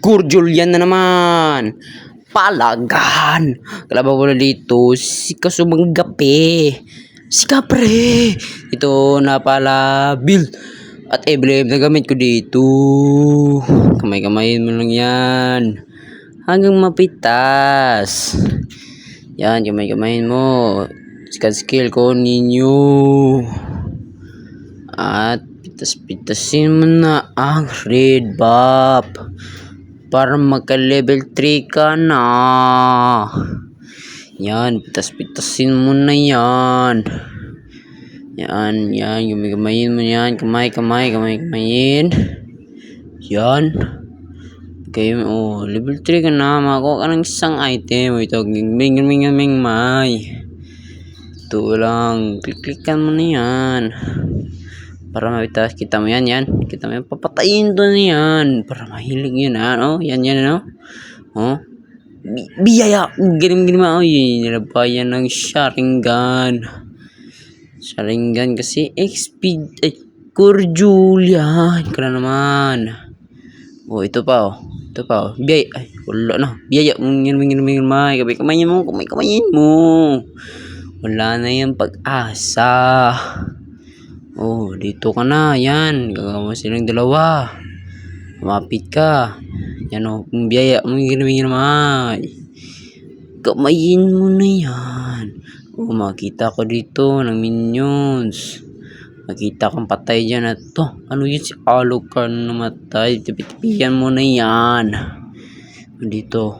Cordial yan na naman. Palagan. Kalaban ko na dito si Kasumang Gapi. Si Kapre. Ito na pala build at emblem na gamit ko dito. Kamay-kamayin mo lang yan. Hanggang mapitas. Yan, kamay-kamayin mo. Skill ko ninyo. At pitas-pitasin mo na ang red buff para magka level 3 ka na. Yan, pitas-pitasin mo na yan. Yan, gumigamayin mo yan. Kamay-kamayin. Yan. Okay, level 3 ka na. Makakuha ka ng isang item. Ito, may. Ito lang. Klik-klikan mo na yan. Para mapitas, kita mo yan. Kita mo yan, papatayin to na yan. Para mahilig yun, yan, biyaya, galing mo, nilabayan ng Sharingan kasi XP, Cordial yan, ka na naman. Ito pa, biyaya, wala na, biyaya, kamay-kamayin mo, wala na yung pag-asa. Dito ka na. Yan. Gagawa silang dalawa. Mapit ka. Yan biyaya mo naman. Kamayin mo na yan. Makita ko dito ng minions. Makita kang patay dyan na to. Ano yun si Alucard na namatay? Tipiyan mo na yan. Dito.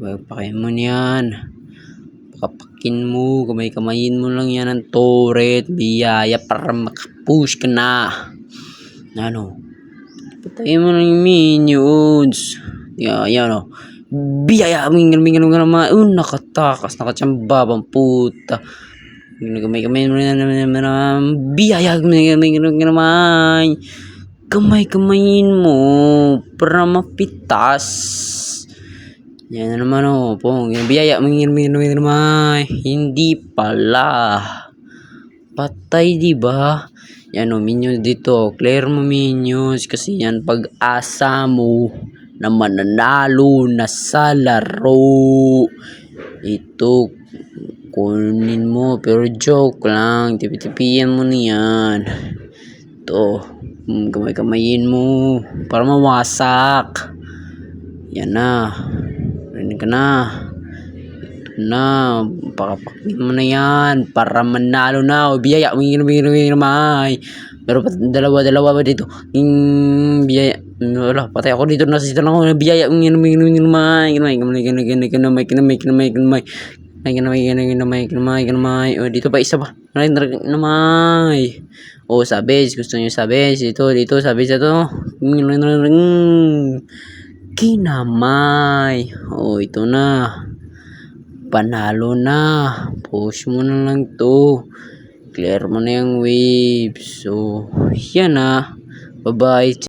Pakain mo yan. Kapakin mo, kamay-kamayin mo lang yan ng turret, biyaya para makapush ka na. Patayin mo lang yung minions. Yan biyaya, mingan naman. Nakatakas, nakachamba, bang puta. Kamay-kamayin mo naman. Biyaya, mingan naman. Kamay-kamayin mo para mapitas. Yan naman biyaya naman. Hindi pala. Patay diba? Yan minions dito. Clear mo minions. Kasi yan pag-asa mo na mananalo na sa laro. Ito kunin mo. Pero joke lang. Tipi-tipiyan mo na yan. Ito. Kamay-kamayin mo. Para mawasak. Yan na. Rinig ka na. Ito na. Pakapakin mo na yan. Para manalo na. Biyaya. May. Pero dalawa ba dito? Biyaya. Wala. Patay ako dito. Nasisita lang ako. Biyaya. May. Dito pa isa pa. May. Sabes. Gusto nyo sabes. Dito. Sabes ito. Kinamay. Ito na. Panalo na. Push mo na lang to. Clear mo na yung waves. Yan na. Bye-bye.